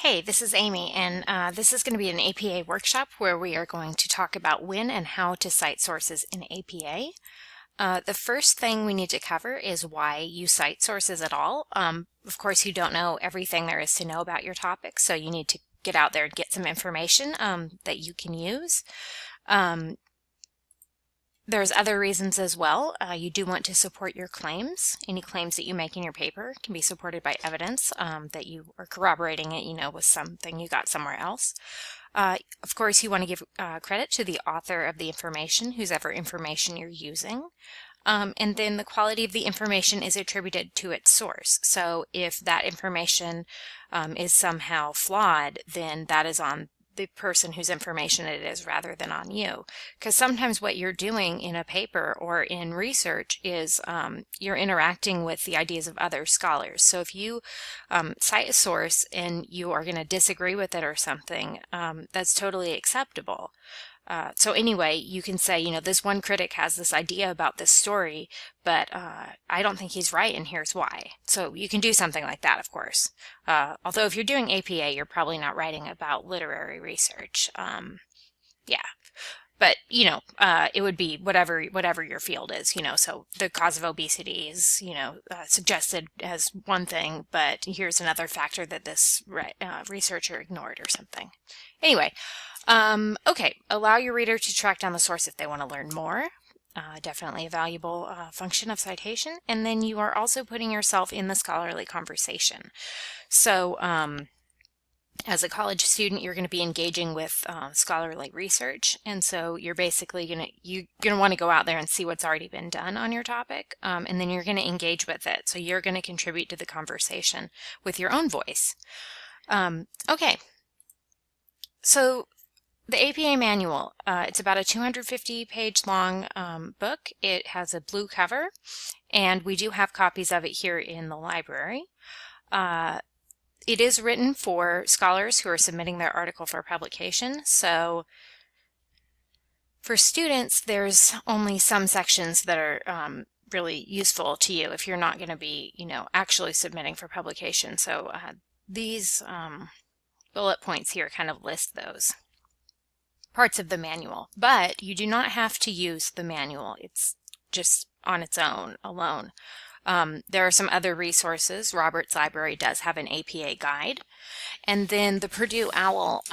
Hey, this is Amy, and this is going to be an APA workshop where we are going to talk about when and how to cite sources in APA. The first thing we need to cover is why you cite sources at all. Of course, you don't know everything there is to know about your topic, so you need to get out there and get some information that you can use. There's other reasons as well. You do want to support your claims. Any claims that you make in your paper can be supported by evidence that you are corroborating it, with something you got somewhere else. Of course, you want to give credit to the author of the information, whosever information you're using. And then the quality of the information is attributed to its source. So if that information is somehow flawed, then that is on the person whose information it is rather than on you. Because sometimes what you're doing in a paper or in research is you're interacting with the ideas of other scholars. So if you cite a source and you are going to disagree with it or something, that's totally acceptable. So anyway, you can say, this one critic has this idea about this story, but I don't think he's right, and here's why. So you can do something like that, of course. Although if you're doing APA, you're probably not writing about literary research. Yeah. But, it would be whatever your field is, so the cause of obesity is, suggested as one thing, but here's another factor that this researcher ignored or something. Anyway, okay, allow your reader to track down the source if they want to learn more. Definitely a valuable function of citation. And then you are also putting yourself in the scholarly conversation. So, as a college student, you're going to be engaging with scholarly research, and so you're basically going to want to go out there and see what's already been done on your topic, and then you're going to engage with it. So you're going to contribute to the conversation with your own voice. Okay, so the APA manual, it's about a 250-page long book. It has a blue cover, and we do have copies of it here in the library. It is written for scholars who are submitting their article for publication. So for students, there's only some sections that are really useful to you if you're not going to be, actually submitting for publication. So these bullet points here kind of list those parts of the manual, but you do not have to use the manual. It's just on its own, alone. There are some other resources. Robert's Library does have an APA guide. And then the Purdue OWL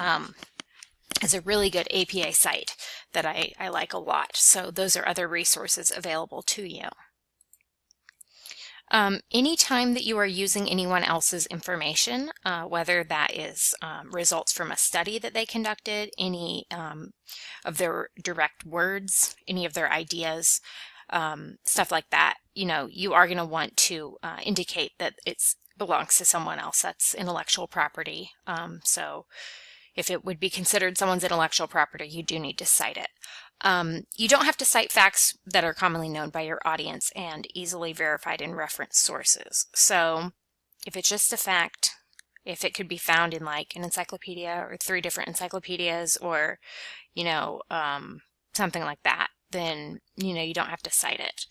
is a really good APA site that I like a lot. So those are other resources available to you. Anytime that you are using anyone else's information, whether that is results from a study that they conducted, any of their direct words, any of their ideas, stuff like that, you are going to want to indicate that it belongs to someone else. That's intellectual property. So if it would be considered someone's intellectual property, you do need to cite it. You don't have to cite facts that are commonly known by your audience and easily verified in reference sources. So if it's just a fact, if it could be found in like an encyclopedia or 3 different encyclopedias or, something like that, then, you don't have to cite it.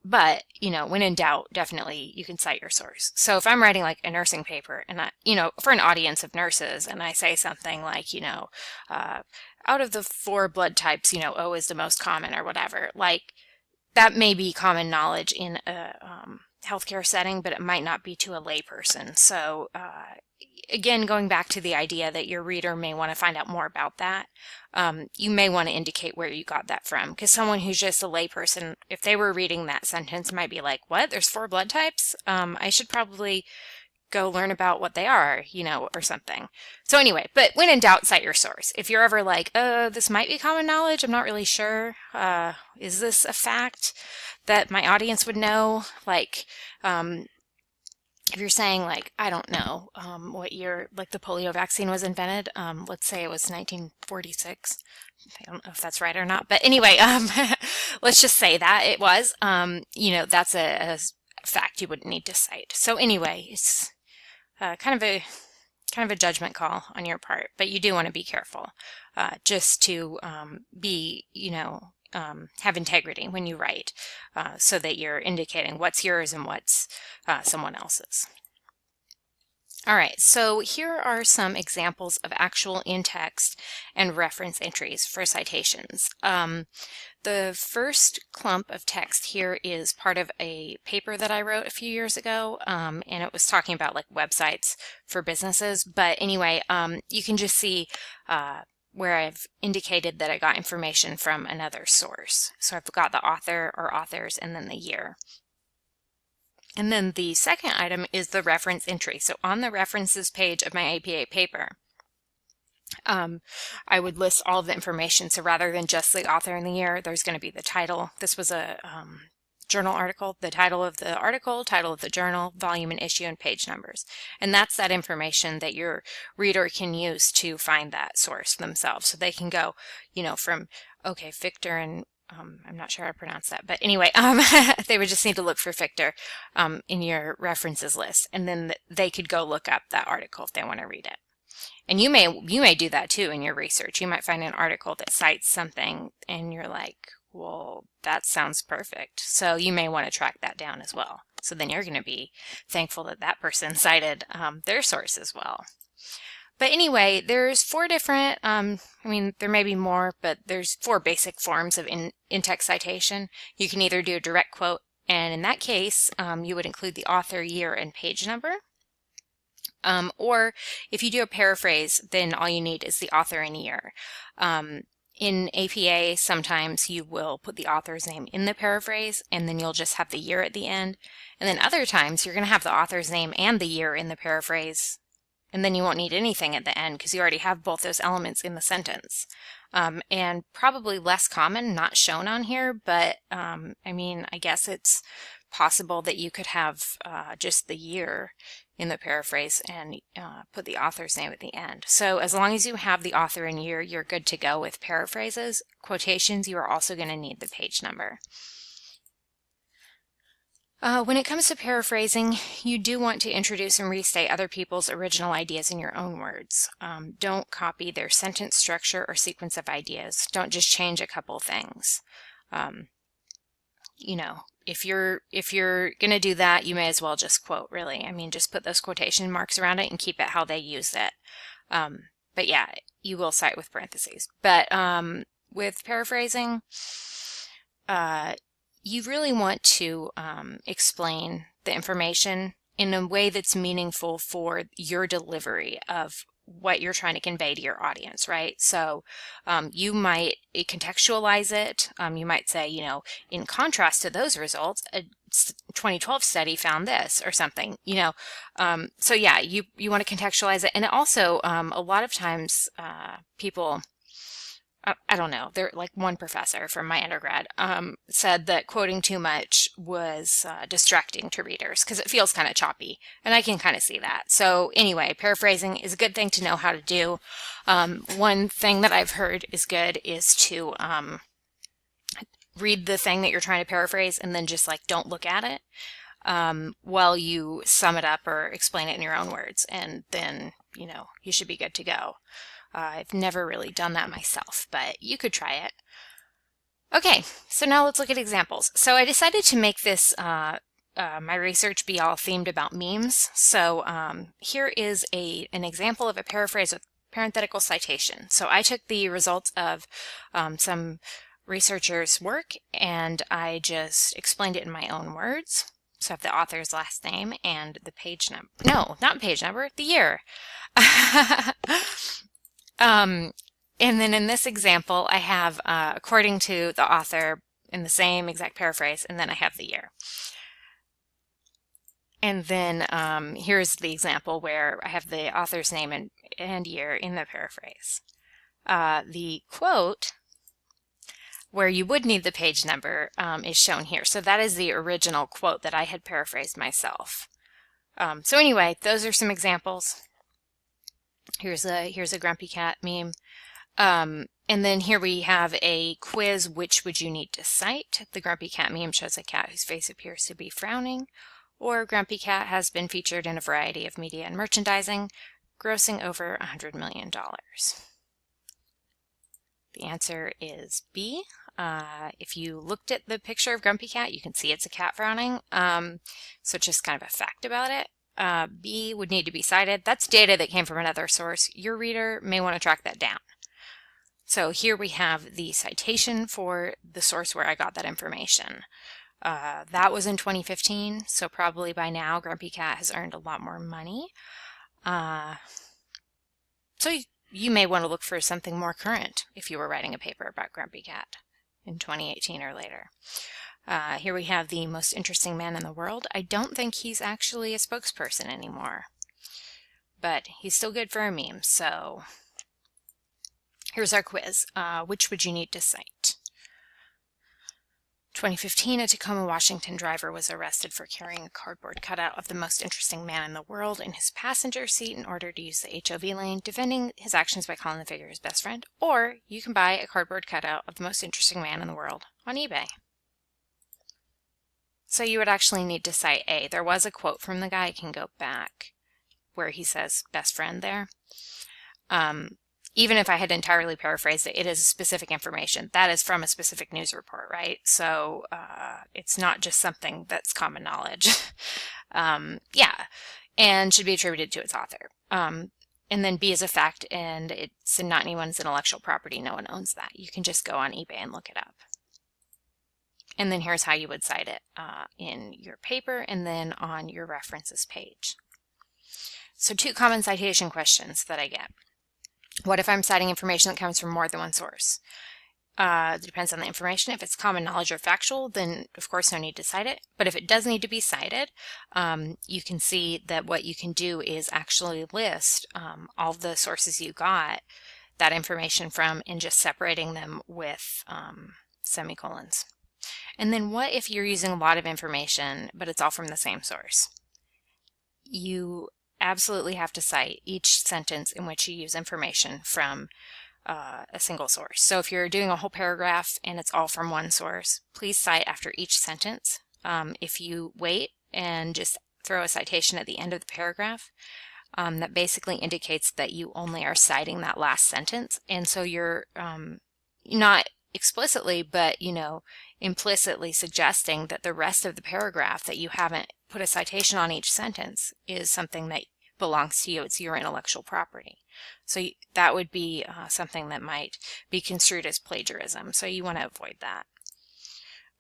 But, when in doubt, definitely you can cite your source. So if I'm writing like a nursing paper and for an audience of nurses, and I say something like, out of the 4 blood types, O is the most common or whatever, like that may be common knowledge in a healthcare setting, but it might not be to a layperson. So, again, going back to the idea that your reader may want to find out more about that, you may want to indicate where you got that from, because someone who's just a layperson, if they were reading that sentence, might be like, what? There's 4 blood types? I should probably go learn about what they are, or something. So anyway, but when in doubt, cite your source. If you're ever like, this might be common knowledge, I'm not really sure. Is this a fact that my audience would know? Like, if you're saying like, I don't know, what year like the polio vaccine was invented, let's say it was 1946. I don't know if that's right or not, but anyway, let's just say that it was, that's a fact you wouldn't need to cite. So anyway, it's kind of a judgment call on your part, but you do want to be careful, just to be, have integrity when you write, so that you're indicating what's yours and what's someone else's. All right, so here are some examples of actual in-text and reference entries for citations. The first clump of text here is part of a paper that I wrote a few years ago, and it was talking about like websites for businesses. But anyway, you can just see where I've indicated that I got information from another source. So I've got the author or authors and then the year. And then the second item is the reference entry. So on the references page of my APA paper, I would list all of the information. So rather than just the author and the year, there's going to be the title. This was a journal article, the title of the article, title of the journal, volume and issue, and page numbers. And that's that information that your reader can use to find that source themselves. So they can go, you know, from, okay, Victor and I'm not sure how to pronounce that, but anyway, they would just need to look for Victor in your references list, and then they could go look up that article if they want to read it. And you may do that too in your research. You might find an article that cites something and you're like, well, that sounds perfect. So you may want to track that down as well. So then you're going to be thankful that that person cited their source as well. But anyway, there's four different, I mean, there may be more, but there's four basic forms of in-text citation. You can either do a direct quote, and in that case, you would include the author, year, and page number. Or if you do a paraphrase, then all you need is the author and year. In APA, sometimes you will put the author's name in the paraphrase, and then you'll just have the year at the end. And then other times, you're going to have the author's name and the year in the paraphrase, and then you won't need anything at the end because you already have both those elements in the sentence. And probably less common, not shown on here, but I mean, I guess it's possible that you could have just the year in the paraphrase and put the author's name at the end. So as long as you have the author and year, you're good to go with paraphrases. Quotations, you are also going to need the page number. When it comes to paraphrasing, you do want to introduce and restate other people's original ideas in your own words. Don't copy their sentence structure or sequence of ideas. Don't just change a couple things. You know, if you're going to do that, you may as well just quote, really. I mean, just put those quotation marks around it and keep it how they use it. But yeah, you will cite with parentheses. But with paraphrasing, you really want to explain the information in a way that's meaningful for your delivery of what you're trying to convey to your audience, right? So you might contextualize it. You might say, you know, in contrast to those results, a 2012 study found this or something, you know. So yeah, you want to contextualize it. And it also, a lot of times people, I don't know, they're like one professor from my undergrad said that quoting too much was distracting to readers because it feels kind of choppy, and I can kind of see that. So anyway, paraphrasing is a good thing to know how to do. One thing that I've heard is good is to read the thing that you're trying to paraphrase and then just like don't look at it while you sum it up or explain it in your own words, and then, you know, you should be good to go. I've never really done that myself, but you could try it. Okay, so now let's look at examples. So I decided to make this, my research be all themed about memes. So here is an example of a paraphrase with parenthetical citation. So I took the results of some researchers' work and I just explained it in my own words. So I have the author's last name and the page number. No, not page number, the year. And then in this example, I have, according to the author in the same exact paraphrase, and then I have the year. And then here's the example where I have the author's name and year in the paraphrase. The quote, where you would need the page number, is shown here. So that is the original quote that I had paraphrased myself. So anyway, those are some examples. Here's a grumpy cat meme. And then here we have a quiz, which would you need to cite? The grumpy cat meme shows a cat whose face appears to be frowning, or grumpy cat has been featured in a variety of media and merchandising, grossing over $100 million. The answer is B. If you looked at the picture of grumpy cat, you can see it's a cat frowning. So just kind of a fact about it. B would need to be cited. That's data that came from another source. Your reader may want to track that down. So here we have the citation for the source where I got that information. That was in 2015, so probably by now Grumpy Cat has earned a lot more money. So you may want to look for something more current if you were writing a paper about Grumpy Cat in 2018 or later. Here we have the most interesting man in the world. I don't think he's actually a spokesperson anymore, but he's still good for a meme. So here's our quiz. Which would you need to cite? 2015, a Tacoma, Washington driver was arrested for carrying a cardboard cutout of the most interesting man in the world in his passenger seat in order to use the HOV lane, defending his actions by calling the figure his best friend. Or you can buy a cardboard cutout of the most interesting man in the world on eBay. So you would actually need to cite A. There was a quote from the guy. I can go back where he says best friend there. Even if I had entirely paraphrased it, it is specific information. That is from a specific news report, right? So it's not just something that's common knowledge. Yeah, and should be attributed to its author. And then B is a fact, and it's not anyone's intellectual property. No one owns that. You can just go on eBay and look it up. And then here's how you would cite it in your paper and then on your references page. So 2 common citation questions that I get. What if I'm citing information that comes from more than one source? It depends on the information. If it's common knowledge or factual, then of course no need to cite it. But if it does need to be cited, you can see that what you can do is actually list all the sources you got that information from and just separating them with semicolons. And then what if you're using a lot of information, but it's all from the same source? You absolutely have to cite each sentence in which you use information from a single source. So if you're doing a whole paragraph and it's all from one source, please cite after each sentence. If you wait and just throw a citation at the end of the paragraph, that basically indicates that you only are citing that last sentence. And so you're not explicitly, but implicitly suggesting that the rest of the paragraph that you haven't put a citation on each sentence is something that belongs to you. It's your intellectual property. So that would be something that might be construed as plagiarism. So you want to avoid that.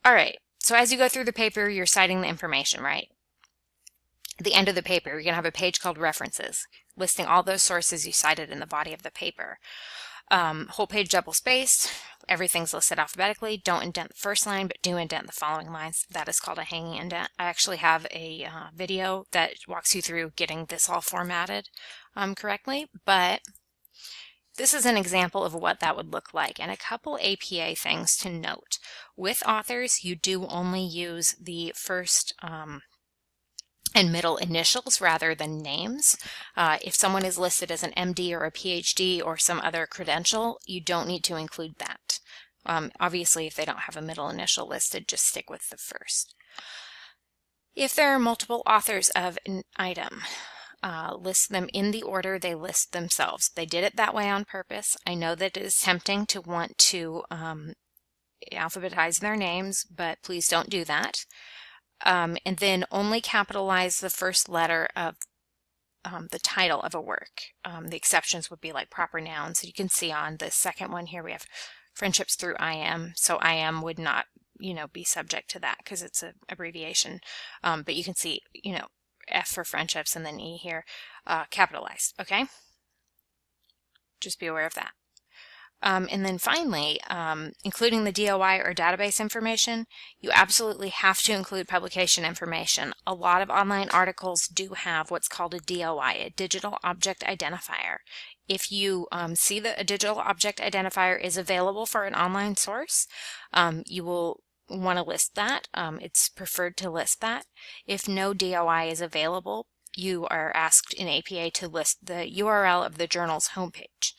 All right. So as you go through the paper, you're citing the information, right? At the end of the paper, you're going to have a page called References, listing all those sources you cited in the body of the paper. Whole page double spaced. Everything's listed alphabetically. Don't indent the first line, but do indent the following lines. That is called a hanging indent. I actually have a video that walks you through getting this all formatted correctly, but this is an example of what that would look like. And a couple APA things to note. With authors, you do only use the first and middle initials rather than names. If someone is listed as an MD or a PhD or some other credential, you don't need to include that. Obviously, if they don't have a middle initial listed, just stick with the first. If there are multiple authors of an item, list them in the order they list themselves. They did it that way on purpose. I know that it is tempting to want to alphabetize their names, but please don't do that. And then only capitalize the first letter of the title of a work. The exceptions would be like proper nouns. You can see on the second one here we have friendships through IM. So IM would not, be subject to that because it's an abbreviation. But you can see, F for friendships and then E here, capitalized. Okay? Just be aware of that. And then finally, including the DOI or database information, you absolutely have to include publication information. A lot of online articles do have what's called a DOI, a digital object identifier. If you see that a digital object identifier is available for an online source, you will want to list that. It's preferred to list that. If no DOI is available, you are asked in APA to list the URL of the journal's homepage.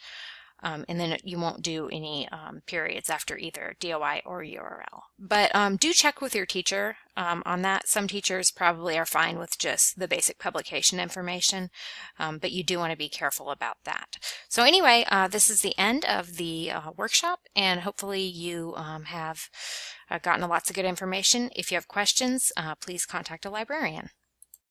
And then you won't do any periods after either DOI or URL. But do check with your teacher on that. Some teachers probably are fine with just the basic publication information, but you do want to be careful about that. So anyway, this is the end of the workshop, and hopefully you have gotten lots of good information. If you have questions, please contact a librarian.